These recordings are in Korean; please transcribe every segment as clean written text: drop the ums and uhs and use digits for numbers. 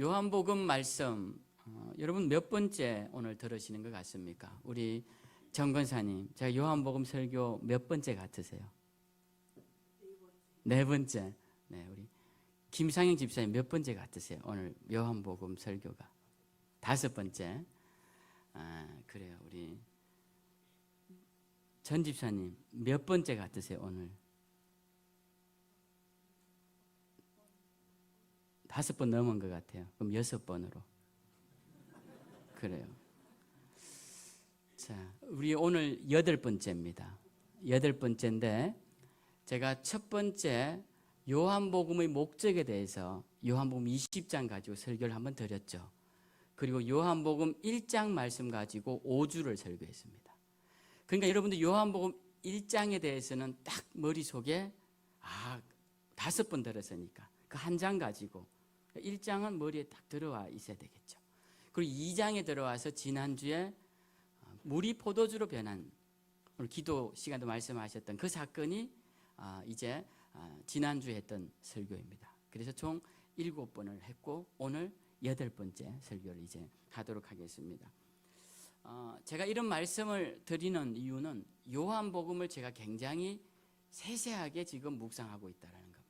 요한복음 말씀 여러분 몇 번째 오늘 들으시는 것 같습니까? 우리 정건사님, 제가 요한복음 설교 몇 번째 같으세요? 네 번째. 네, 우리 김상영 집사님 몇 번째 같으세요? 오늘 요한복음 설교가 다섯 번째. 그래요. 우리 전 집사님 몇 번째 같으세요? 오늘 다섯 번 넘은 것 같아요. 그럼 여섯 번으로. 그래요. 자, 우리 오늘 여덟 번째입니다. 여덟 번째인데 제가 첫 번째 요한복음의 목적에 대해서 요한복음 20장 가지고 설교를 한번 드렸죠. 그리고 요한복음 1장 말씀 가지고 5주를 설교했습니다. 그러니까 여러분들 요한복음 1장에 대해서는 딱 머릿속에 다섯 번 들었으니까 그 한 장 가지고 1장은 머리에 딱 들어와 있어야 되겠죠. 그리고 2장에 들어와서 지난주에 물이 포도주로 변한 오늘 기도 시간도 말씀하셨던 그 사건이 이제 지난주에 했던 설교입니다. 그래서 총 7번을 했고 오늘 8번째 설교를 이제 하도록 하겠습니다. 제가 이런 말씀을 드리는 이유는 요한복음을 제가 굉장히 세세하게 지금 묵상하고 있다는 겁니다.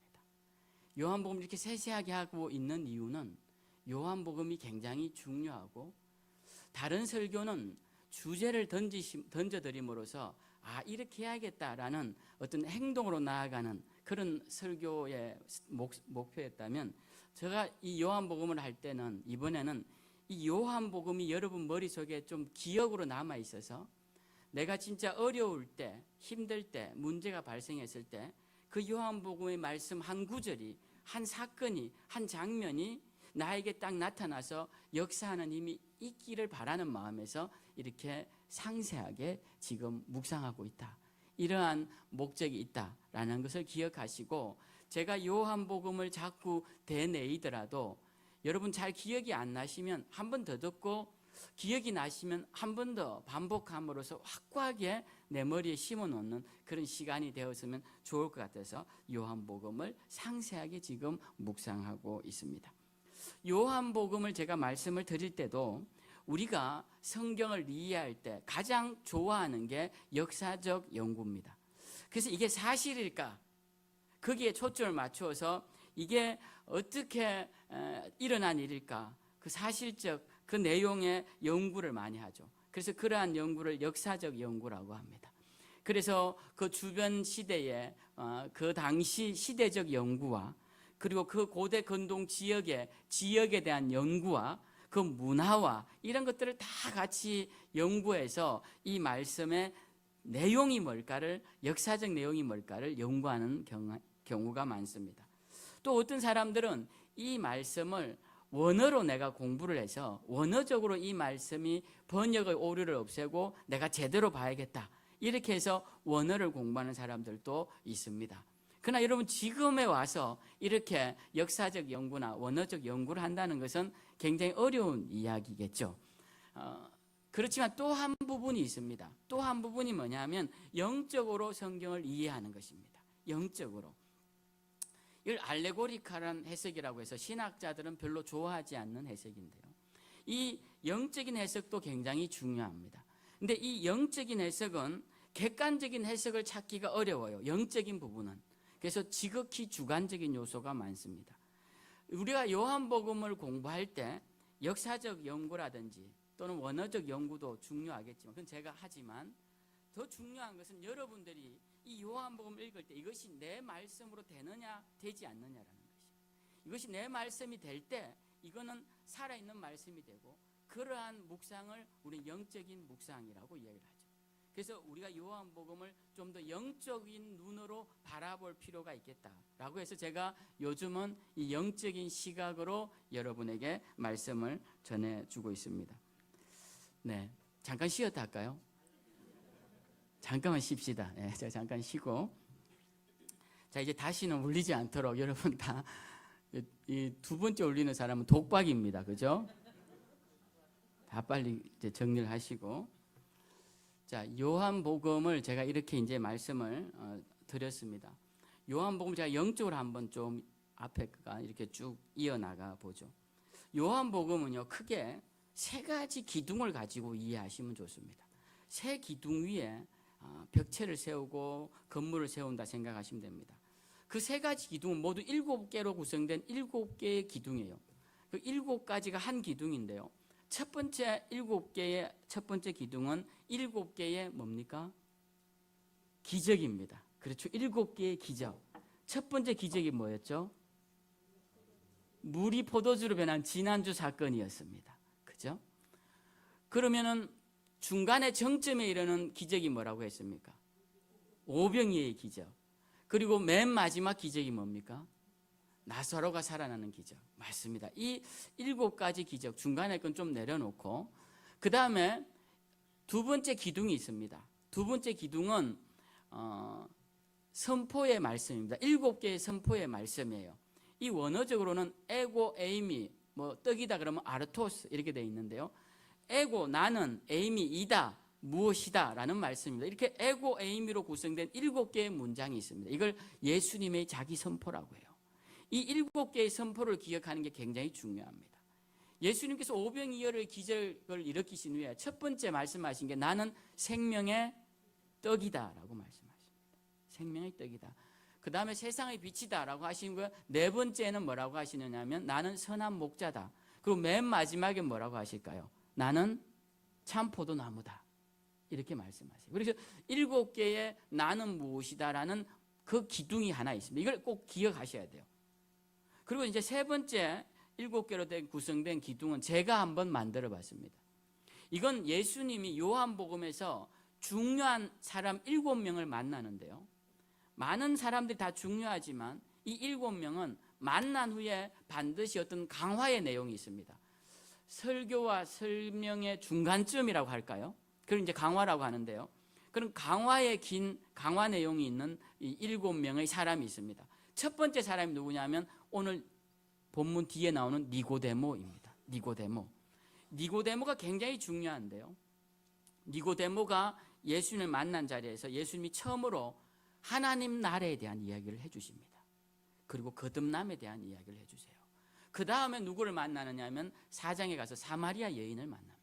요한복음을 이렇게 세세하게 하고 있는 이유는 요한복음이 굉장히 중요하고 다른 설교는 주제를 던져드림으로써 이렇게 해야겠다라는 어떤 행동으로 나아가는 그런 설교의 목표였다면 제가 이 요한복음을 할 때는 이번에는 이 요한복음이 여러분 머릿속에 좀 기억으로 남아있어서 내가 진짜 어려울 때, 힘들 때, 문제가 발생했을 때 그 요한복음의 말씀 한 구절이, 한 사건이, 한 장면이 나에게 딱 나타나서 역사하는 힘이 있기를 바라는 마음에서 이렇게 상세하게 지금 묵상하고 있다. 이러한 목적이 있다라는 것을 기억하시고 제가 요한복음을 자꾸 되뇌이더라도 여러분 잘 기억이 안 나시면 한 번 더 듣고 기억이 나시면 한 번 더 반복함으로써 확고하게 내 머리에 심어놓는 그런 시간이 되었으면 좋을 것 같아서 요한복음을 상세하게 지금 묵상하고 있습니다. 요한복음을 제가 말씀을 드릴 때도 우리가 성경을 이해할 때 가장 좋아하는 게 역사적 연구입니다. 그래서 이게 사실일까? 거기에 초점을 맞추어서 이게 어떻게 일어난 일일까? 그 사실적 그 내용의 연구를 많이 하죠. 그래서 그러한 연구를 역사적 연구라고 합니다. 그래서 그 주변 시대의 그 당시 시대적 연구와 그리고 그 고대 근동 지역에 대한 연구와 그 문화와 이런 것들을 다 같이 연구해서 이 말씀의 내용이 뭘까를 역사적 내용이 뭘까를 연구하는 경우가 많습니다. 또 어떤 사람들은 이 말씀을 원어로 내가 공부를 해서 원어적으로 이 말씀이 번역의 오류를 없애고 내가 제대로 봐야겠다 이렇게 해서 원어를 공부하는 사람들도 있습니다. 그러나 여러분 지금에 와서 이렇게 역사적 연구나 원어적 연구를 한다는 것은 굉장히 어려운 이야기겠죠. 그렇지만 또 한 부분이 있습니다. 또 한 부분이 뭐냐면 영적으로 성경을 이해하는 것입니다. 영적으로. 이걸 알레고리카라는 해석이라고 해서 신학자들은 별로 좋아하지 않는 해석인데요. 이 영적인 해석도 굉장히 중요합니다. 근데 이 영적인 해석은 객관적인 해석을 찾기가 어려워요. 영적인 부분은. 그래서 지극히 주관적인 요소가 많습니다. 우리가 요한복음을 공부할 때 역사적 연구라든지 또는 원어적 연구도 중요하겠지만 그건 제가 하지만 더 중요한 것은 여러분들이 이 요한복음을 읽을 때 이것이 내 말씀으로 되느냐 되지 않느냐라는 것이에요. 이것이 내 말씀이 될 때 이거는 살아있는 말씀이 되고 그러한 묵상을 우리는 영적인 묵상이라고 이야기를 하죠. 그래서 우리가 요한복음을 좀 더 영적인 눈으로 바라볼 필요가 있겠다라고 해서 제가 요즘은 이 영적인 시각으로 여러분에게 말씀을 전해주고 있습니다. 네, 잠깐 쉬었다 할까요? 잠깐만 쉽시다. 네, 제가 잠깐 쉬고 자 이제 다시는 울리지 않도록 여러분 다 이 두 번째 울리는 사람은 독박입니다. 그죠? 다 빨리 이제 정리를 하시고 자 요한복음을 제가 이렇게 이제 말씀을 드렸습니다. 요한복음 제가 영적으로 한번 좀 앞에가 이렇게 쭉 이어나가 보죠. 요한복음은요, 크게 세 가지 기둥을 가지고 이해하시면 좋습니다. 세 기둥 위에 벽체를 세우고 건물을 세운다 생각하시면 됩니다. 그 세 가지 기둥은 모두 7개로 구성된 7개의 기둥이에요. 그 7가지가 한 기둥인데요. 첫 번째 7개의 첫 번째 기둥은 7개의 뭡니까? 기적입니다. 그렇죠. 7개의 기적. 첫 번째 기적이 뭐였죠? 물이 포도주로 변한 지난주 사건이었습니다. 그죠? 그러면은 중간에 정점에 이르는 기적이 뭐라고 했습니까? 오병이어의 기적. 그리고 맨 마지막 기적이 뭡니까? 나사로가 살아나는 기적. 맞습니다. 이 7가지 기적, 중간에 건 좀 내려놓고, 그 다음에 두 번째 기둥이 있습니다. 두 번째 기둥은 선포의 말씀입니다. 7개의 선포의 말씀이에요. 이 원어적으로는 에고, 에이미, 떡이다 그러면 아르토스 이렇게 되어 있는데요. 에고, 나는, 에이미, 이다, 무엇이다 라는 말씀입니다. 이렇게 에고, 에이미로 구성된 7개의 문장이 있습니다. 이걸 예수님의 자기 선포라고 해요. 이 7개의 선포를 기억하는 게 굉장히 중요합니다. 예수님께서 오병이어의 기적을 일으키신 후에 첫 번째 말씀하신 게 나는 생명의 떡이다 라고 말씀하십니다. 생명의 떡이다. 그 다음에 세상의 빛이다 라고 하시는 거예요. 네 번째는 뭐라고 하시느냐면 나는 선한 목자다. 그리고 맨 마지막에 뭐라고 하실까요? 나는 참 포도나무다. 이렇게 말씀하세요. 그래서 7개의 나는 무엇이다 라는 그 기둥이 하나 있습니다. 이걸 꼭 기억하셔야 돼요. 그리고 이제 세 번째 7개로 구성된 기둥은 제가 한번 만들어 봤습니다. 이건 예수님이 요한복음에서 중요한 사람 7명을 만나는데요. 많은 사람들이 다 중요하지만 이 7명은 만난 후에 반드시 어떤 강화의 내용이 있습니다. 설교와 설명의 중간점이라고 할까요? 그걸 이제 강화라고 하는데요. 그런 강화의 긴 강화 내용이 있는 이 7명의 사람이 있습니다. 첫 번째 사람이 누구냐면 오늘 본문 뒤에 나오는 니고데모입니다. 니고데모가 굉장히 중요한데요. 니고데모가 예수님을 만난 자리에서 예수님이 처음으로 하나님 나라에 대한 이야기를 해주십니다. 그리고 거듭남에 대한 이야기를 해주세요. 그 다음에 누구를 만나느냐 하면 4장에 가서 사마리아 여인을 만납니다.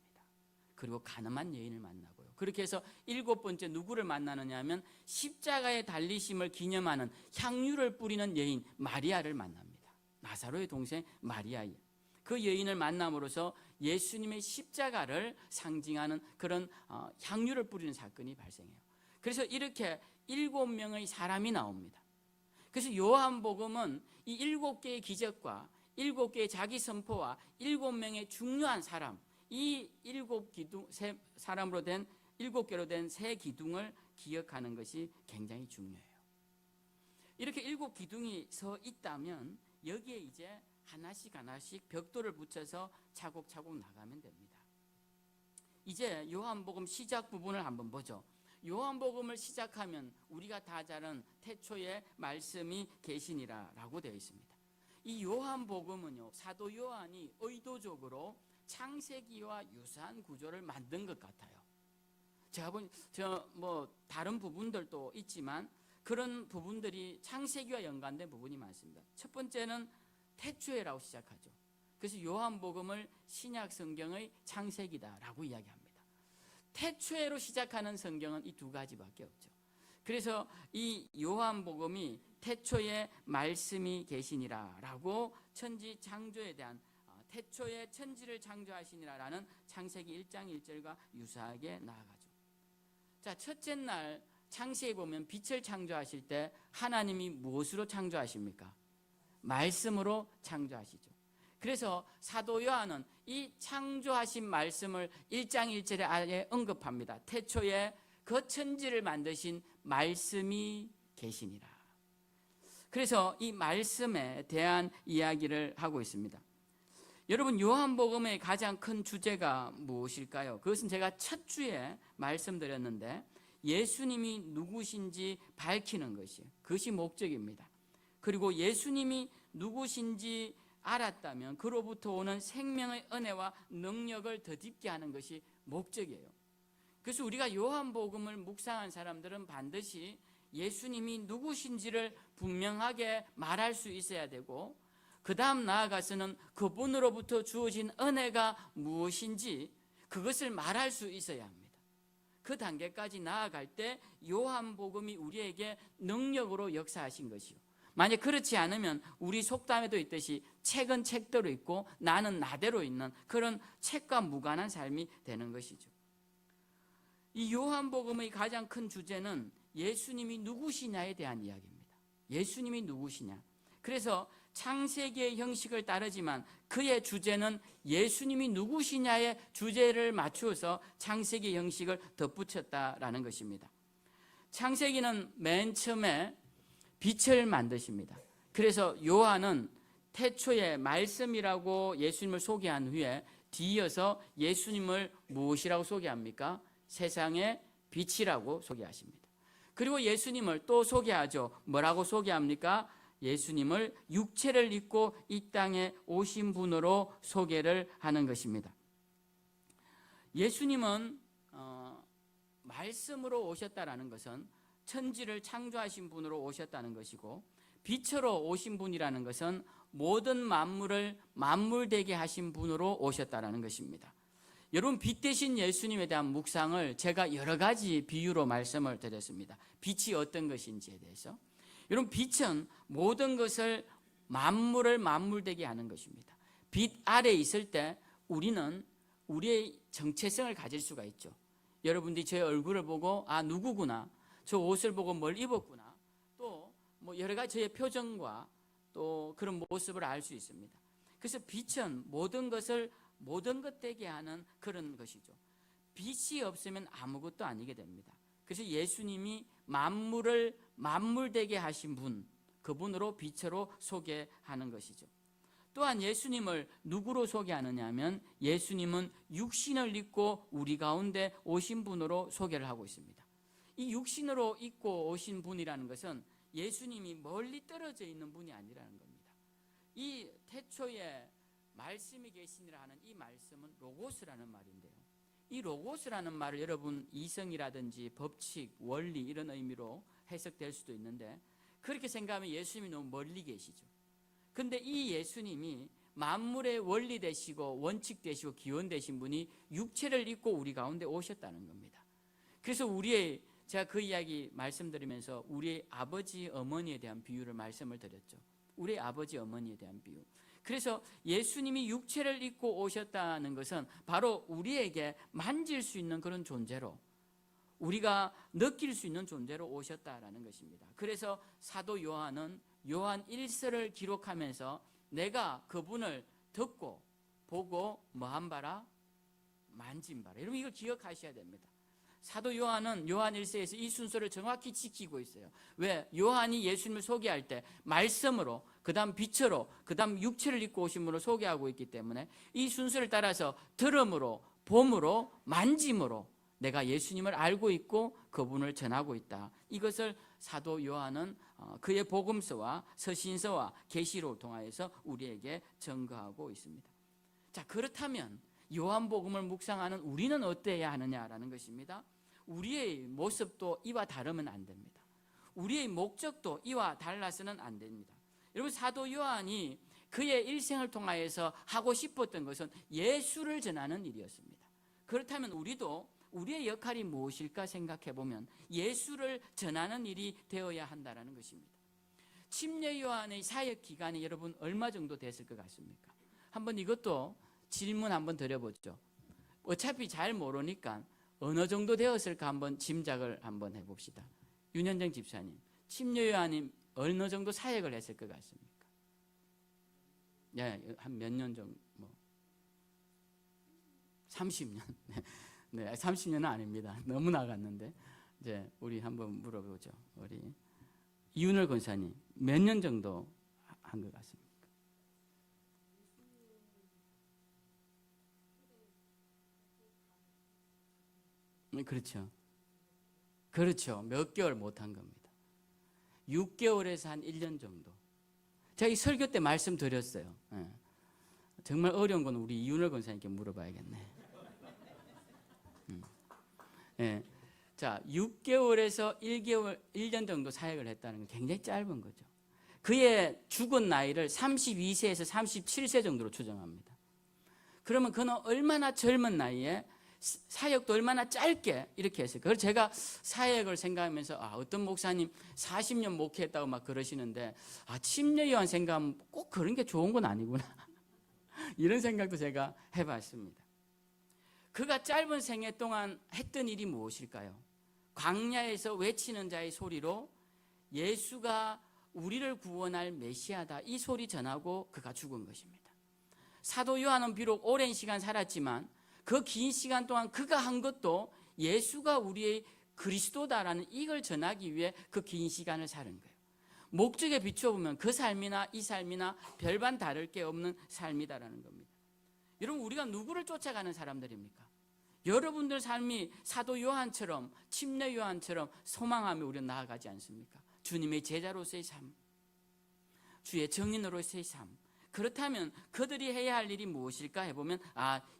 그리고 가늠한 여인을 만나고요. 그렇게 해서 7번째 누구를 만나느냐 하면 십자가의 달리심을 기념하는 향유를 뿌리는 여인 마리아를 만납니다. 나사로의 동생 마리아. 그 여인을 만남으로써 예수님의 십자가를 상징하는 그런 향유를 뿌리는 사건이 발생해요. 그래서 이렇게 7명의 사람이 나옵니다. 그래서 요한복음은 이 7개의 기적과 7개의 자기 선포와 7명의 중요한 사람, 이 7사람으로 된 7개로 된 세 기둥을 기억하는 것이 굉장히 중요해요. 이렇게 7기둥이 서 있다면 여기에 이제 하나씩 벽돌을 붙여서 차곡차곡 나가면 됩니다. 이제 요한복음 시작 부분을 한번 보죠. 요한복음을 시작하면 우리가 다 잘 아는 태초에 말씀이 계시니라 라고 되어 있습니다. 이 요한복음은요, 사도 요한이 의도적으로 창세기와 유사한 구조를 만든 것 같아요. 제가 다른 부분들도 있지만 그런 부분들이 창세기와 연관된 부분이 많습니다. 첫 번째는 태초에라고 시작하죠. 그래서 요한복음을 신약 성경의 창세기다라고 이야기합니다. 태초에로 시작하는 성경은 이 두 가지밖에 없죠. 그래서 이 요한복음이 태초에 말씀이 계시니라라고 천지 창조에 대한 태초에 천지를 창조하시니라라는 창세기 1장 1절과 유사하게 나아가죠. 자, 첫째 날 창세기 보면 빛을 창조하실 때 하나님이 무엇으로 창조하십니까? 말씀으로 창조하시죠. 그래서 사도 요한은 이 창조하신 말씀을 1장 1절에 아예 언급합니다. 태초에 그 천지를 만드신 말씀이 계시니라. 그래서 이 말씀에 대한 이야기를 하고 있습니다. 여러분, 요한복음의 가장 큰 주제가 무엇일까요? 그것은 제가 첫 주에 말씀드렸는데 예수님이 누구신지 밝히는 그것이 목적입니다. 그리고 예수님이 누구신지 알았다면 그로부터 오는 생명의 은혜와 능력을 더 깊게 하는 것이 목적이에요. 그래서 우리가 요한복음을 묵상한 사람들은 반드시 예수님이 누구신지를 분명하게 말할 수 있어야 되고, 그 다음 나아가서는 그분으로부터 주어진 은혜가 무엇인지 그것을 말할 수 있어야 합니다. 그 단계까지 나아갈 때 요한복음이 우리에게 능력으로 역사하신 것이요. 만약 그렇지 않으면 우리 속담에도 있듯이 책은 책대로 있고 나는 나대로 있는 그런 책과 무관한 삶이 되는 것이죠. 이 요한복음의 가장 큰 주제는 예수님이 누구시냐에 대한 이야기입니다. 예수님이 누구시냐. 그래서 창세기의 형식을 따르지만 그의 주제는 예수님이 누구시냐의 주제를 맞추어서 창세기 형식을 덧붙였다라는 것입니다. 창세기는 맨 처음에 빛을 만드십니다. 그래서 요한은 태초에 말씀이라고 예수님을 소개한 후에 뒤이어서 예수님을 무엇이라고 소개합니까? 세상의 빛이라고 소개하십니다. 그리고 예수님을 또 소개하죠. 뭐라고 소개합니까? 예수님을 육체를 입고 이 땅에 오신 분으로 소개를 하는 것입니다. 예수님은 말씀으로 오셨다라는 것은 천지를 창조하신 분으로 오셨다는 것이고, 빛으로 오신 분이라는 것은 모든 만물을 만물되게 하신 분으로 오셨다라는 것입니다. 여러분, 빛 대신 예수님에 대한 묵상을 제가 여러 가지 비유로 말씀을 드렸습니다. 빛이 어떤 것인지에 대해서. 여러분, 빛은 모든 것을 만물을 만물되게 하는 것입니다. 빛 아래에 있을 때 우리는 우리의 정체성을 가질 수가 있죠. 여러분들이 제 얼굴을 보고 아, 누구구나, 저 옷을 보고 뭘 입었구나, 또 뭐 여러 가지 저의 표정과 또 그런 모습을 알 수 있습니다. 그래서 빛은 모든 것을 모든 것 되게 하는 그런 것이죠. 빛이 없으면 아무것도 아니게 됩니다. 그래서 예수님이 만물을 만물되게 하신 분, 그분으로 빛으로 소개하는 것이죠. 또한 예수님을 누구로 소개하느냐 하면 예수님은 육신을 입고 우리 가운데 오신 분으로 소개를 하고 있습니다. 이 육신으로 입고 오신 분이라는 것은 예수님이 멀리 떨어져 있는 분이 아니라는 겁니다. 이 태초에 말씀이 계시니라 하는 이 말씀은 로고스라는 말인데요. 이 로고스라는 말을 여러분 이성이라든지 법칙, 원리 이런 의미로 해석될 수도 있는데, 그렇게 생각하면 예수님이 너무 멀리 계시죠. 근데 이 예수님이 만물의 원리 되시고 원칙 되시고 기원 되신 분이 육체를 입고 우리 가운데 오셨다는 겁니다. 그래서 제가 그 이야기 말씀드리면서 우리의 아버지 어머니에 대한 비유를 말씀을 드렸죠. 우리의 아버지 어머니에 대한 비유. 그래서 예수님이 육체를 입고 오셨다는 것은 바로 우리에게 만질 수 있는 그런 존재로, 우리가 느낄 수 있는 존재로 오셨다라는 것입니다. 그래서 사도 요한은 요한 1서를 기록하면서 내가 그분을 듣고 보고 뭐한 바라? 만진 바라. 여러분, 이걸 기억하셔야 됩니다. 사도 요한은 요한 1서에서 이 순서를 정확히 지키고 있어요. 왜? 요한이 예수님을 소개할 때 말씀으로, 그 다음 빛으로, 그 다음 육체를 입고 오신 분을 소개하고 있기 때문에 이 순서를 따라서 들음으로, 봄으로, 만짐으로 내가 예수님을 알고 있고 그분을 전하고 있다. 이것을 사도 요한은 그의 복음서와 서신서와 계시록을 통하여서 우리에게 증거하고 있습니다. 자, 그렇다면 요한복음을 묵상하는 우리는 어때야 하느냐라는 것입니다. 우리의 모습도 이와 다르면 안 됩니다. 우리의 목적도 이와 달라서는 안 됩니다. 여러분, 사도 요한이 그의 일생을 통하여서 하고 싶었던 것은 예수를 전하는 일이었습니다. 그렇다면 우리도 우리의 역할이 무엇일까 생각해 보면 예수를 전하는 일이 되어야 한다는 것입니다. 침례 요한의 사역 기간이 여러분 얼마 정도 됐을 것 같습니까? 한번 이것도 질문 한번 드려보죠. 어차피 잘 모르니까 어느 정도 되었을까 한번 짐작을 한번 해봅시다. 윤현정 집사님, 침례 요한님 어느 정도 사역을 했을 것 같습니까? 예, 한 몇 년 정도, 30년. 네, 30년은 아닙니다. 너무 나갔는데. 이제 우리 한번 물어보죠. 우리 이윤월 권사님 몇 년 정도 한 것 같습니까? 그렇죠. 그렇죠. 몇 개월 못한 겁니다. 6개월에서 한 1년 정도. 제가 이 설교 때 말씀드렸어요. 네. 정말 어려운 건 우리 이윤월 권사님께 물어봐야겠네. 네. 자, 6개월에서 1년 정도 사역을 했다는 건 굉장히 짧은 거죠. 그의 죽은 나이를 32세에서 37세 정도로 추정합니다. 그러면 그는 얼마나 젊은 나이에 사역도 얼마나 짧게 이렇게 했을까요? 그래서 제가 사역을 생각하면서 어떤 목사님 40년 목회했다고 막 그러시는데 침례요한 생각하면 꼭 그런 게 좋은 건 아니구나 이런 생각도 제가 해봤습니다. 그가 짧은 생애 동안 했던 일이 무엇일까요? 광야에서 외치는 자의 소리로 예수가 우리를 구원할 메시아다 이 소리 전하고 그가 죽은 것입니다. 사도 요한은 비록 오랜 시간 살았지만 그 긴 시간 동안 그가 한 것도 예수가 우리의 그리스도다라는 이걸 전하기 위해 그 긴 시간을 사는 거예요. 목적에 비춰보면 그 삶이나 이 삶이나 별반 다를 게 없는 삶이다라는 겁니다. 여러분, 우리가 누구를 쫓아가는 사람들입니까? 여러분들 삶이 사도 요한처럼, 침례 요한처럼 소망하며 우리는 나아가지 않습니까? 주님의 제자로서의 삶, 주의 증인으로서의 삶. 그렇다면 그들이 해야 할 일이 무엇일까 해보면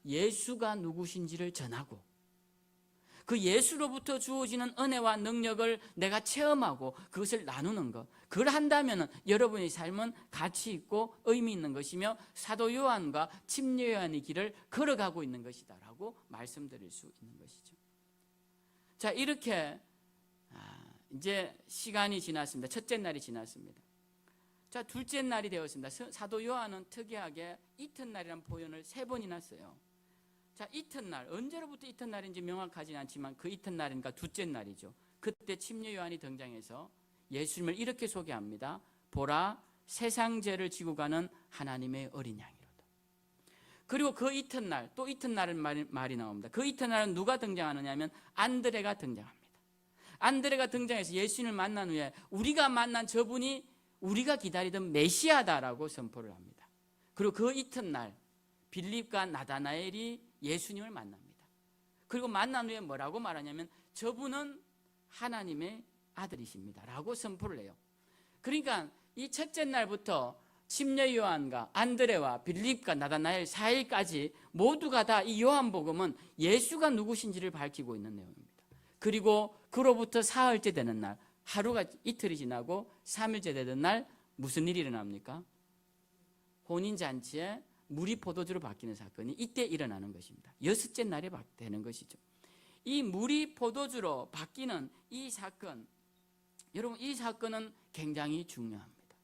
예수가 누구신지를 전하고 그 예수로부터 주어지는 은혜와 능력을 내가 체험하고 그것을 나누는 것. 그걸 한다면 여러분의 삶은 가치 있고 의미 있는 것이며 사도 요한과 침례 요한의 길을 걸어가고 있는 것이다 라고 말씀드릴 수 있는 것이죠. 자, 이렇게 이제 시간이 지났습니다. 첫째 날이 지났습니다. 자, 둘째 날이 되었습니다. 사도 요한은 특이하게 이튿날이라는 표현을 3번이나 써요. 자, 이튿날, 언제로부터 이튿날인지 명확하진 않지만 그 이튿날이니까 둘째 날이죠. 그때 침례 요한이 등장해서 예수님을 이렇게 소개합니다. 보라, 세상 죄를 지고 가는 하나님의 어린 양이로다. 그리고 그 이튿날, 또 이튿날은 말이 나옵니다. 그 이튿날은 누가 등장하느냐 하면 안드레가 등장합니다. 안드레가 등장해서 예수님을 만난 후에 우리가 만난 저분이 우리가 기다리던 메시아다라고 선포를 합니다. 그리고 그 이튿날 빌립과 나다나엘이 예수님을 만납니다. 그리고 만난 후에 뭐라고 말하냐면 저분은 하나님의 아들이십니다 라고 선포를 해요. 그러니까 이 첫째 날부터 침례 요한과 안드레와 빌립과 나다나엘 4일까지 모두가 다 이 요한복음은 예수가 누구신지를 밝히고 있는 내용입니다. 그리고 그로부터 사흘째 되는 날, 하루가 이틀이 지나고 3일째 되는 날 무슨 일이 일어납니까? 혼인잔치에 물이 포도주로 바뀌는 사건이 이때 일어나는 것입니다. 6째 날에 되는 것이죠. 이 물이 포도주로 바뀌는 이 사건, 여러분 이 사건은 굉장히 중요합니다.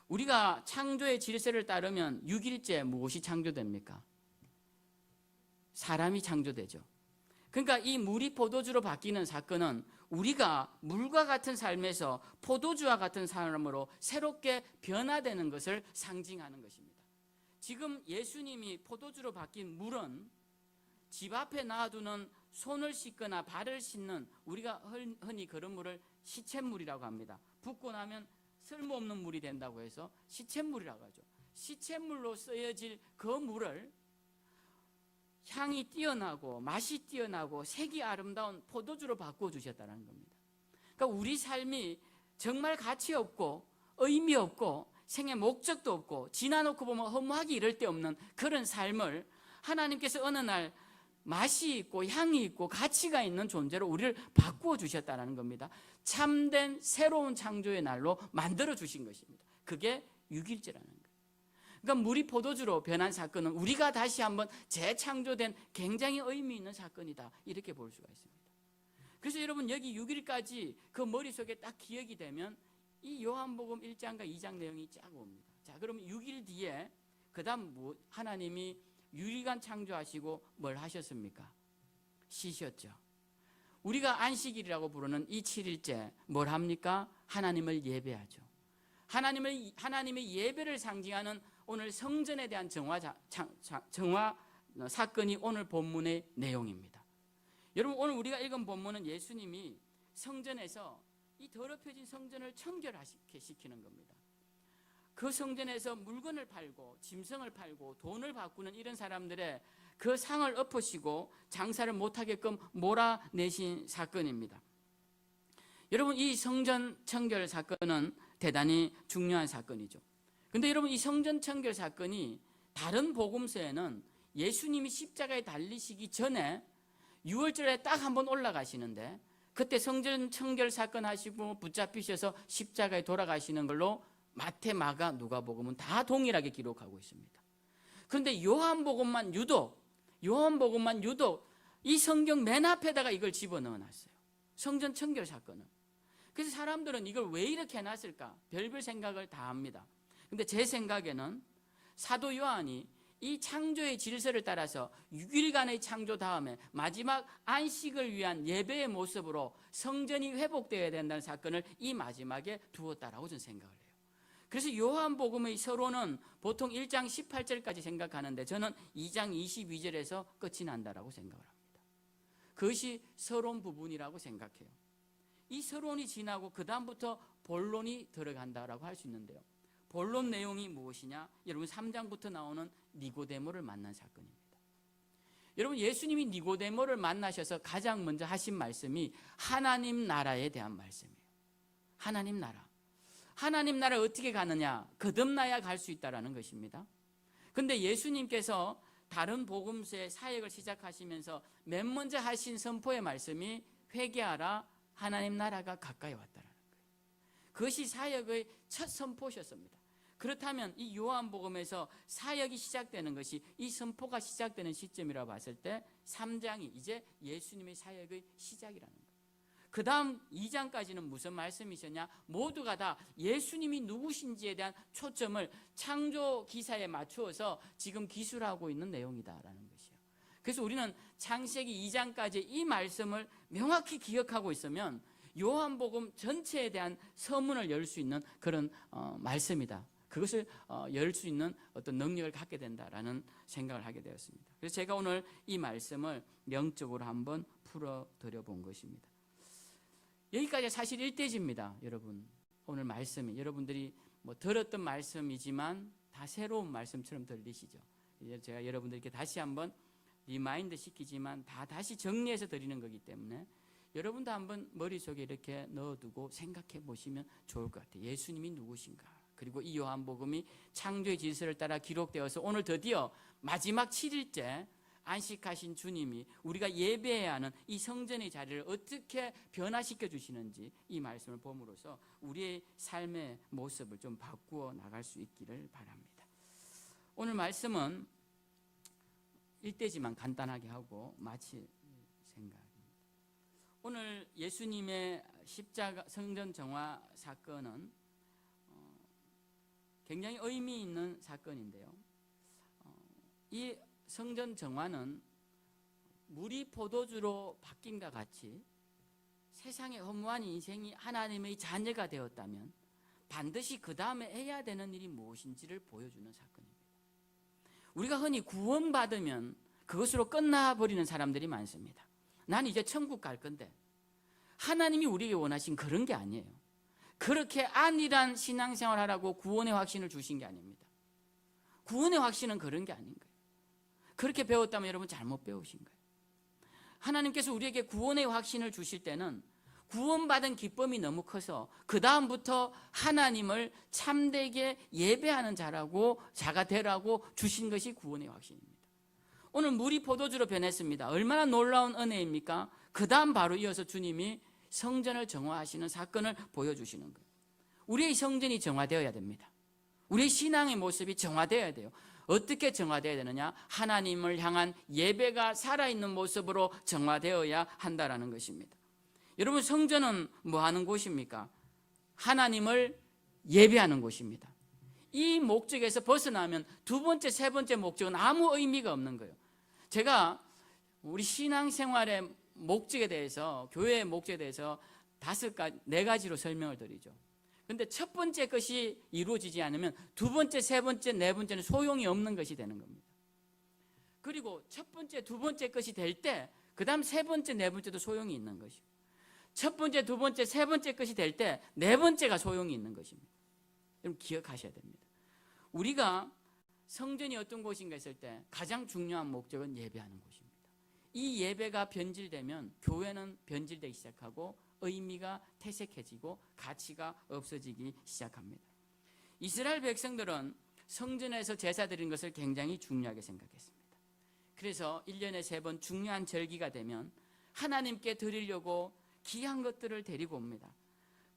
우리가 창조의 질서를 따르면 6일째 무엇이 창조됩니까? 사람이 창조되죠. 그러니까 이 물이 포도주로 바뀌는 사건은 우리가 물과 같은 삶에서 포도주와 같은 사람으로 새롭게 변화되는 것을 상징하는 것입니다. 지금 예수님이 포도주로 바뀐 물은 집 앞에 놔두는 손을 씻거나 발을 씻는 우리가 흔히 그런 물을 시냇물이라고 합니다. 붓고 나면 쓸모없는 물이 된다고 해서 시냇물이라고 하죠. 시냇물로 쓰여질 그 물을 향이 뛰어나고 맛이 뛰어나고 색이 아름다운 포도주로 바꿔주셨다는 겁니다. 그러니까 우리 삶이 정말 가치 없고 의미 없고 생애 목적도 없고 지나놓고 보면 허무하기 이를 데 없는 그런 삶을 하나님께서 어느 날 맛이 있고 향이 있고 가치가 있는 존재로 우리를 바꾸어 주셨다는 겁니다. 참된 새로운 창조의 날로 만들어 주신 것입니다. 그게 6일째라는 거예요. 그러니까 물이 포도주로 변한 사건은 우리가 다시 한번 재창조된 굉장히 의미 있는 사건이다 이렇게 볼 수가 있습니다. 그래서 여러분 여기 6일까지 그 머릿속에 딱 기억이 되면 이 요한복음 1장과 2장 내용이 쫙 옵니다. 자, 그러면 6일 뒤에 그 다음 하나님이 유일간 창조하시고 뭘 하셨습니까? 쉬셨죠. 우리가 안식일이라고 부르는 이 7일째 뭘 합니까? 하나님을 예배하죠. 하나님의 예배를 상징하는 오늘 성전에 대한 정화 사건이 오늘 본문의 내용입니다. 여러분 오늘 우리가 읽은 본문은 예수님이 성전에서 이 더럽혀진 성전을 청결하게 시키는 겁니다. 그 성전에서 물건을 팔고 짐승을 팔고 돈을 바꾸는 이런 사람들의 그 상을 엎으시고 장사를 못하게끔 몰아내신 사건입니다. 여러분 이 성전 청결 사건은 대단히 중요한 사건이죠. 그런데 여러분 이 성전 청결 사건이 다른 복음서에는 예수님이 십자가에 달리시기 전에 6월절에 딱 한 번 올라가시는데 그때 성전 청결 사건 하시고 붙잡히셔서 십자가에 돌아가시는 걸로 마태, 마가, 누가복음은 다 동일하게 기록하고 있습니다. 그런데 요한복음만 유독 이 성경 맨 앞에다가 이걸 집어넣어 놨어요. 성전 청결 사건을. 그래서 사람들은 이걸 왜 이렇게 해놨을까? 별별 생각을 다 합니다. 근데 제 생각에는 사도 요한이 이 창조의 질서를 따라서 6일간의 창조 다음에 마지막 안식을 위한 예배의 모습으로 성전이 회복되어야 된다는 사건을 이 마지막에 두었다라고 저는 생각을 해요. 그래서 요한복음의 서론은 보통 1장 18절까지 생각하는데 저는 2장 22절에서 끝이 난다라고 생각을 합니다. 그것이 서론 부분이라고 생각해요. 이 서론이 지나고 그 다음부터 본론이 들어간다라고 할 수 있는데요. 본론 내용이 무엇이냐? 여러분 3장부터 나오는 니고데모를 만난 사건입니다. 여러분 예수님이 니고데모를 만나셔서 가장 먼저 하신 말씀이 하나님 나라에 대한 말씀이에요. 하나님 나라. 하나님 나라 어떻게 가느냐? 거듭나야 갈 수 있다라는 것입니다. 그런데 예수님께서 다른 복음서의 사역을 시작하시면서 맨 먼저 하신 선포의 말씀이 회개하라, 하나님 나라가 가까이 왔다라는 거예요. 그것이 사역의 첫 선포셨습니다. 그렇다면 이 요한복음에서 사역이 시작되는 것이 이 선포가 시작되는 시점이라고 봤을 때 3장이 이제 예수님의 사역의 시작이라는 거예요. 그 다음 2장까지는 무슨 말씀이셨냐? 모두가 다 예수님이 누구신지에 대한 초점을 창조 기사에 맞추어서 지금 기술하고 있는 내용이다라는 것이에요. 그래서 우리는 창세기 2장까지 이 말씀을 명확히 기억하고 있으면 요한복음 전체에 대한 서문을 열 수 있는 그런 말씀이다. 그것을 열 수 있는 어떤 능력을 갖게 된다라는 생각을 하게 되었습니다. 그래서 제가 오늘 이 말씀을 영적으로 한번 풀어드려 본 것입니다. 여기까지 사실 1대지입니다. 여러분 오늘 말씀이 여러분들이 뭐 들었던 말씀이지만 다 새로운 말씀처럼 들리시죠. 이제 제가 여러분들께 다시 한번 리마인드 시키지만 다시 정리해서 드리는 거기 때문에 여러분도 한번 머릿속에 이렇게 넣어두고 생각해 보시면 좋을 것 같아요. 예수님이 누구신가? 그리고 이 요한복음이 창조의 질서를 따라 기록되어서 오늘 드디어 마지막 7일째 안식하신 주님이 우리가 예배해야 하는 이 성전의 자리를 어떻게 변화시켜 주시는지 이 말씀을 봄으로써 우리의 삶의 모습을 좀 바꾸어 나갈 수 있기를 바랍니다. 오늘 말씀은 1대지만 간단하게 하고 마칠 생각입니다. 오늘 예수님의 십자가 성전 정화 사건은 굉장히 의미 있는 사건인데요. 이 성전 정화는 물이 포도주로 바뀐과 같이 세상의 허무한 인생이 하나님의 자녀가 되었다면 반드시 그 다음에 해야 되는 일이 무엇인지를 보여주는 사건입니다. 우리가 흔히 구원받으면 그것으로 끝나버리는 사람들이 많습니다. 난 이제 천국 갈 건데 하나님이 우리에게 원하신 그런 게 아니에요. 그렇게 안일한 신앙생활 하라고 구원의 확신을 주신 게 아닙니다. 구원의 확신은 그런 게 아닌 거예요. 그렇게 배웠다면 여러분 잘못 배우신 거예요. 하나님께서 우리에게 구원의 확신을 주실 때는 구원받은 기쁨이 너무 커서 그 다음부터 하나님을 참되게 예배하는 자가 되라고 주신 것이 구원의 확신입니다. 오늘 물이 포도주로 변했습니다. 얼마나 놀라운 은혜입니까? 그 다음 바로 이어서 주님이 성전을 정화하시는 사건을 보여주시는 거예요. 우리의 성전이 정화되어야 됩니다. 우리의 신앙의 모습이 정화되어야 돼요. 어떻게 정화되어야 되느냐? 하나님을 향한 예배가 살아있는 모습으로 정화되어야 한다라는 것입니다. 여러분 성전은 뭐 하는 곳입니까? 하나님을 예배하는 곳입니다. 이 목적에서 벗어나면 두 번째, 세 번째 목적은 아무 의미가 없는 거예요. 제가 우리 신앙생활의 목적에 대해서, 교회의 목적에 대해서 4가지로 설명을 드리죠. 그런데 첫 번째 것이 이루어지지 않으면 두 번째, 세 번째, 네 번째는 소용이 없는 것이 되는 겁니다. 그리고 첫 번째, 두 번째 것이 될 때 그 다음 세 번째, 네 번째도 소용이 있는 것이고 첫 번째, 두 번째, 세 번째 것이 될 때 네 번째가 소용이 있는 것입니다. 여러분 기억하셔야 됩니다. 우리가 성전이 어떤 곳인가 했을 때 가장 중요한 목적은 예배하는 곳입니다. 이 예배가 변질되면 교회는 변질되기 시작하고 의미가 퇴색해지고 가치가 없어지기 시작합니다. 이스라엘 백성들은 성전에서 제사 드리는 것을 굉장히 중요하게 생각했습니다. 그래서 1년에 3번 중요한 절기가 되면 하나님께 드리려고 귀한 것들을 데리고 옵니다.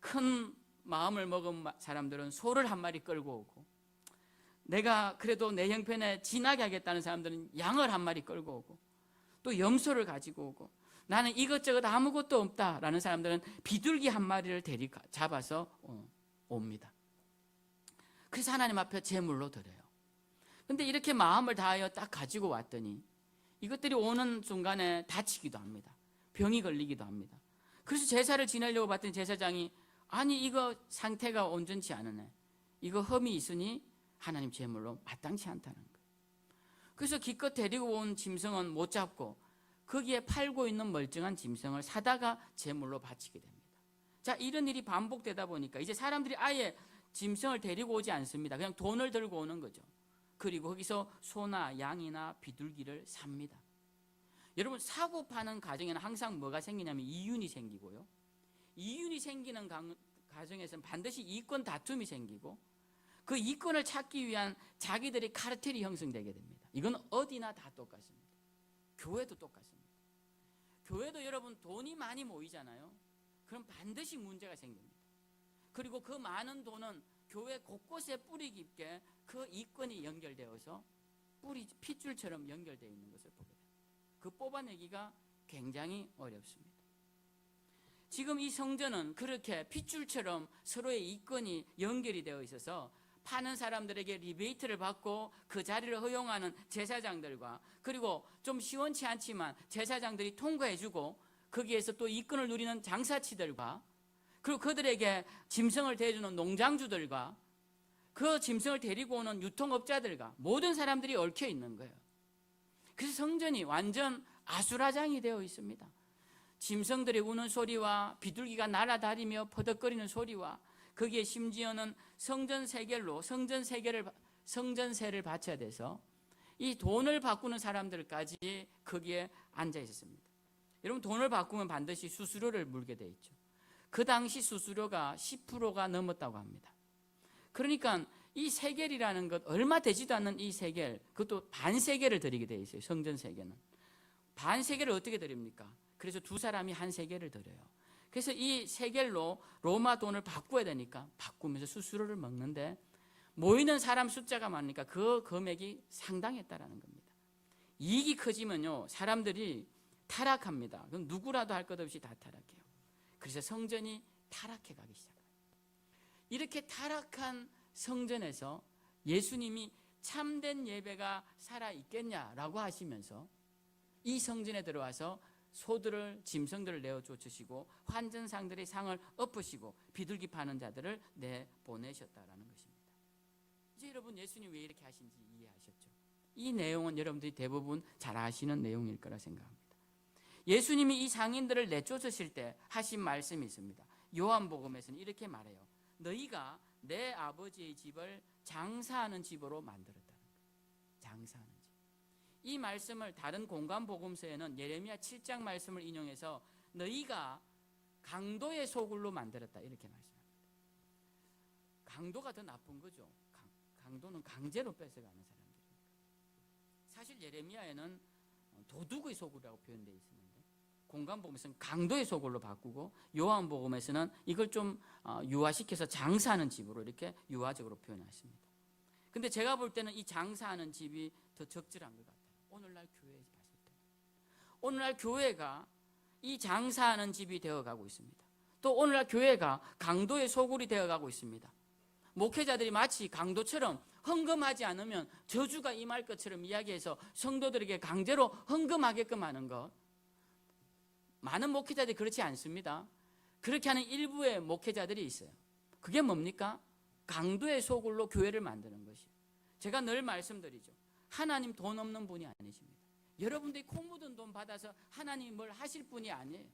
큰 마음을 먹은 사람들은 소를 한 마리 끌고 오고, 내가 그래도 내 형편에 지나게 하겠다는 사람들은 양을 한 마리 끌고 오고, 또 염소를 가지고 오고, 나는 이것저것 아무것도 없다라는 사람들은 비둘기 한 마리를 잡아서 옵니다. 그래서 하나님 앞에 제물로 드려요. 근데 이렇게 마음을 다하여 딱 가지고 왔더니 이것들이 오는 순간에 다치기도 합니다. 병이 걸리기도 합니다. 그래서 제사를 지내려고 봤더니 제사장이, 아니 이거 상태가 온전치 않으네, 이거 흠이 있으니 하나님 제물로 마땅치 않다는 거예요. 그래서 기껏 데리고 온 짐승은 못 잡고 거기에 팔고 있는 멀쩡한 짐승을 사다가 제물로 바치게 됩니다. 자, 이런 일이 반복되다 보니까 이제 사람들이 아예 짐승을 데리고 오지 않습니다. 그냥 돈을 들고 오는 거죠. 그리고 거기서 소나 양이나 비둘기를 삽니다. 여러분, 사고 파는 가정에는 항상 뭐가 생기냐면 이윤이 생기고요, 이윤이 생기는 가정에서는 반드시 이권 다툼이 생기고, 그 이권을 찾기 위한 자기들의 카르텔이 형성되게 됩니다. 이건 어디나 다 똑같습니다. 교회도 똑같습니다. 교회도 여러분 돈이 많이 모이잖아요. 그럼 반드시 문제가 생깁니다. 그리고 그 많은 돈은 교회 곳곳에 뿌리 깊게 그 이권이 연결되어서 핏줄처럼 연결되어 있는 것을 보게 됩니다. 그 뽑아내기가 굉장히 어렵습니다. 지금 이 성전은 그렇게 핏줄처럼 서로의 이권이 연결이 되어 있어서 파는 사람들에게 리베이트를 받고 그 자리를 허용하는 제사장들과, 그리고 좀 시원치 않지만 제사장들이 통과해주고 거기에서 또 이권을 누리는 장사치들과, 그리고 그들에게 짐승을 대주는 농장주들과 그 짐승을 데리고 오는 유통업자들과 모든 사람들이 얽혀 있는 거예요. 그래서 성전이 완전 아수라장이 되어 있습니다. 짐승들이 우는 소리와 비둘기가 날아다니며 퍼덕거리는 소리와, 거기에 심지어는 성전세를 바쳐야 돼서 이 돈을 바꾸는 사람들까지 거기에 앉아 있었습니다. 여러분, 돈을 바꾸면 반드시 수수료를 물게 돼 있죠. 그 당시 수수료가 10%가 넘었다고 합니다. 그러니까 이 세겔이라는 것, 얼마 되지도 않는 이 세겔, 그것도 반세겔을 드리게 돼 있어요. 성전세겔은 반세겔을 어떻게 드립니까? 그래서 두 사람이 한 세겔을 드려요. 그래서 이 세겔로 로마 돈을 바꿔야 되니까 바꾸면서 수수료를 먹는데, 모이는 사람 숫자가 많으니까 그 금액이 상당했다라는 겁니다. 이익이 커지면요, 사람들이 타락합니다. 그럼 누구라도 할 것 없이 다 타락해요. 그래서 성전이 타락해 가기 시작해요. 이렇게 타락한 성전에서 예수님이 참된 예배가 살아있겠냐라고 하시면서 이 성전에 들어와서 소들을, 짐승들을 내어 쫓으시고 환전상들의 상을 엎으시고 비둘기 파는 자들을 내보내셨다라는 것입니다. 이제 여러분, 예수님 왜 이렇게 하신지 이해하셨죠? 이 내용은 여러분들이 대부분 잘 아시는 내용일 거라 생각합니다. 예수님이 이 상인들을 내쫓으실 때 하신 말씀이 있습니다. 요한복음에서는 이렇게 말해요. 너희가 내 아버지의 집을 장사하는 집으로 만들었다는 거예요. 장사하는 집. 이 말씀을 다른 공관복음서에는 예레미야 7장 말씀을 인용해서 너희가 강도의 소굴로 만들었다, 이렇게 말씀합니다. 강도가 더 나쁜 거죠. 강도는 강제로 뺏어가는 사람들이니까. 사실 예레미야에는 도둑의 소굴이라고 표현되어 있었는데 공관복음에서는 강도의 소굴로 바꾸고, 요한복음에서는 이걸 좀 유화시켜서 장사하는 집으로 이렇게 유화적으로 표현했습니다. 근데 제가 볼 때는 이 장사하는 집이 더 적절한 것 같아요. 오늘날 교회에서 봤을 때, 오늘날 교회가 이 장사하는 집이 되어가고 있습니다. 또 오늘날 교회가 강도의 소굴이 되어가고 있습니다. 목회자들이 마치 강도처럼 헌금하지 않으면 저주가 임할 것처럼 이야기해서 성도들에게 강제로 헌금하게끔 하는 것. 많은 목회자들이 그렇지 않습니다. 그렇게 하는 일부의 목회자들이 있어요. 그게 뭡니까? 강도의 소굴로 교회를 만드는 것이에요. 제가 늘 말씀드리죠. 하나님 돈 없는 분이 아니십니다. 여러분들이 코 묻은 돈 받아서 하나님이 뭘 하실 분이 아니에요.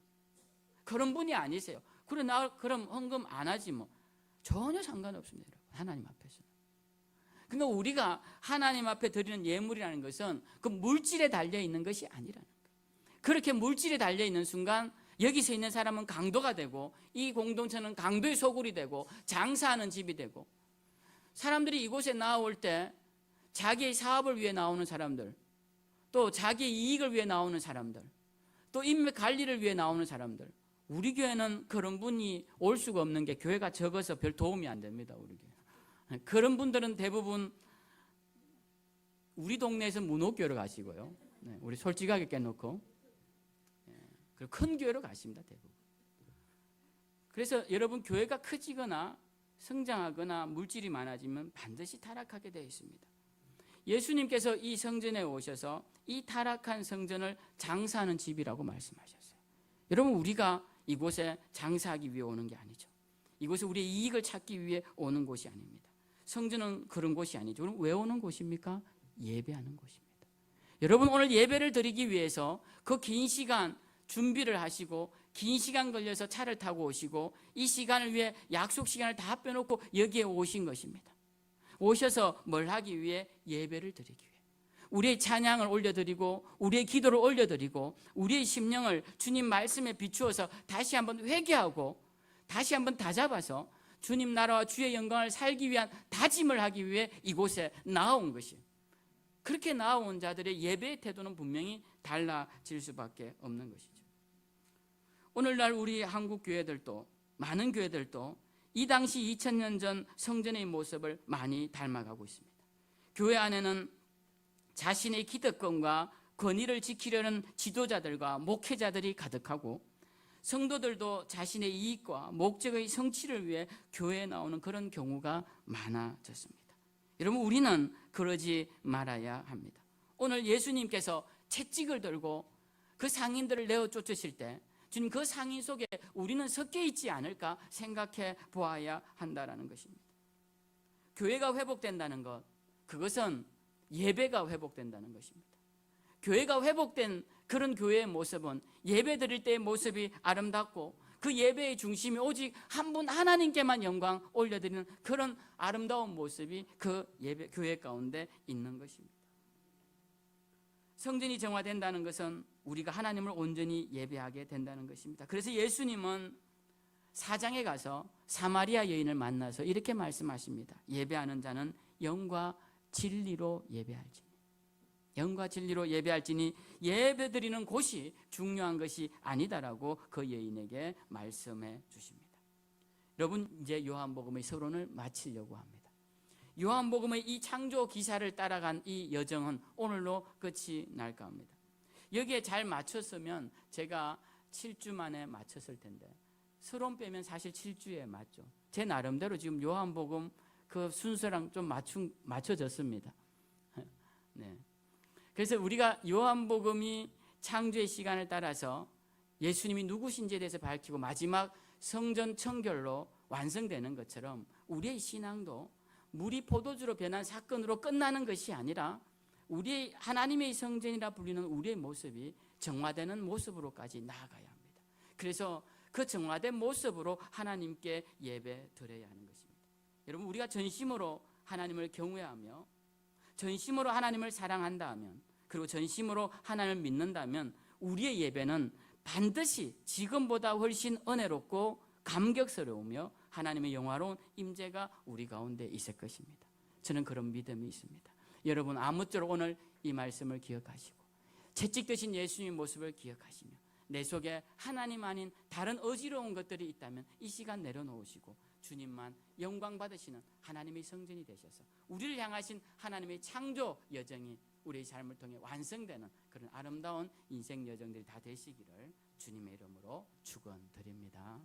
그런 분이 아니세요. 그래, 나 그럼 헌금 안 하지 뭐. 전혀 상관없습니다, 여러분. 하나님 앞에서는. 그러니까 우리가 하나님 앞에 드리는 예물이라는 것은 그 물질에 달려 있는 것이 아니라는 거예요. 그렇게 물질에 달려 있는 순간 여기서 있는 사람은 강도가 되고, 이 공동체는 강도의 소굴이 되고, 장사하는 집이 되고, 사람들이 이곳에 나올 때 자기의 사업을 위해 나오는 사람들, 또 자기의 이익을 위해 나오는 사람들, 또 인맥 관리를 위해 나오는 사람들, 우리 교회는 그런 분이 올 수가 없는 게 교회가 적어서 별 도움이 안 됩니다. 우리 교회. 그런 분들은 대부분 우리 동네에서 문호교회로 가시고요. 우리 솔직하게 깨놓고 그리고 큰 교회로 가십니다. 대부분. 그래서 여러분 교회가 커지거나 성장하거나 물질이 많아지면 반드시 타락하게 되어 있습니다. 예수님께서 이 성전에 오셔서 이 타락한 성전을 장사하는 집이라고 말씀하셨어요. 여러분 우리가 이곳에 장사하기 위해 오는 게 아니죠. 이곳에 우리의 이익을 찾기 위해 오는 곳이 아닙니다. 성전은 그런 곳이 아니죠. 그럼 왜 오는 곳입니까? 예배하는 곳입니다. 여러분 오늘 예배를 드리기 위해서 그 긴 시간 준비를 하시고 긴 시간 걸려서 차를 타고 오시고 이 시간을 위해 약속 시간을 다 빼놓고 여기에 오신 것입니다. 오셔서 뭘 하기 위해? 예배를 드리기 위해. 우리의 찬양을 올려드리고 우리의 기도를 올려드리고 우리의 심령을 주님 말씀에 비추어서 다시 한번 회개하고 다시 한번 다잡아서 주님 나라와 주의 영광을 살기 위한 다짐을 하기 위해 이곳에 나온 것이에요. 그렇게 나온 자들의 예배의 태도는 분명히 달라질 수밖에 없는 것이죠. 오늘날 우리 한국 교회들도 많은 교회들도 이 당시 2000년 전 성전의 모습을 많이 닮아가고 있습니다. 교회 안에는 자신의 기득권과 권위를 지키려는 지도자들과 목회자들이 가득하고 성도들도 자신의 이익과 목적의 성취를 위해 교회에 나오는 그런 경우가 많아졌습니다. 여러분 우리는 그러지 말아야 합니다. 오늘 예수님께서 채찍을 들고 그 상인들을 내어 쫓으실 때 주님 그 상인 속에 우리는 섞여 있지 않을까 생각해 보아야 한다는 것입니다. 교회가 회복된다는 것, 그것은 예배가 회복된다는 것입니다. 교회가 회복된 그런 교회의 모습은 예배 드릴 때의 모습이 아름답고 그 예배의 중심이 오직 한 분 하나님께만 영광 올려드리는 그런 아름다운 모습이 그 예배 교회 가운데 있는 것입니다. 성전이 정화된다는 것은 우리가 하나님을 온전히 예배하게 된다는 것입니다. 그래서 예수님은 사장에 가서 사마리아 여인을 만나서 이렇게 말씀하십니다. 예배하는 자는 영과 진리로 예배할지니, 영과 진리로 예배할지니 예배드리는 곳이 중요한 것이 아니다라고 그 여인에게 말씀해 주십니다. 여러분 이제 요한복음의 서론을 마치려고 합니다. 요한복음의 이 창조 기사를 따라간 이 여정은 오늘로 끝이 날까 합니다. 여기에 잘 맞췄으면 제가 7주 만에 맞췄을 텐데 서론 빼면 사실 7주에 맞죠. 제 나름대로 지금 요한복음 그 순서랑 좀 맞춰졌습니다. 네. 그래서 우리가 요한복음이 창조의 시간을 따라서 예수님이 누구신지에 대해서 밝히고 마지막 성전 청결로 완성되는 것처럼 우리의 신앙도 물이 포도주로 변한 사건으로 끝나는 것이 아니라 우리의 하나님의 성전이라 불리는 우리의 모습이 정화되는 모습으로까지 나아가야 합니다. 그래서 그 정화된 모습으로 하나님께 예배 드려야 하는 것입니다. 여러분 우리가 전심으로 하나님을 경외하며 전심으로 하나님을 사랑한다면 그리고 전심으로 하나님을 믿는다면 우리의 예배는 반드시 지금보다 훨씬 은혜롭고 감격스러우며 하나님의 영화로운 임재가 우리 가운데 있을 것입니다. 저는 그런 믿음이 있습니다. 여러분 아무쪼록 오늘 이 말씀을 기억하시고 채찍 드신 예수님의 모습을 기억하시며 내 속에 하나님 아닌 다른 어지러운 것들이 있다면 이 시간 내려놓으시고 주님만 영광 받으시는 하나님의 성전이 되셔서 우리를 향하신 하나님의 창조 여정이 우리의 삶을 통해 완성되는 그런 아름다운 인생 여정들이 다 되시기를 주님의 이름으로 축원드립니다.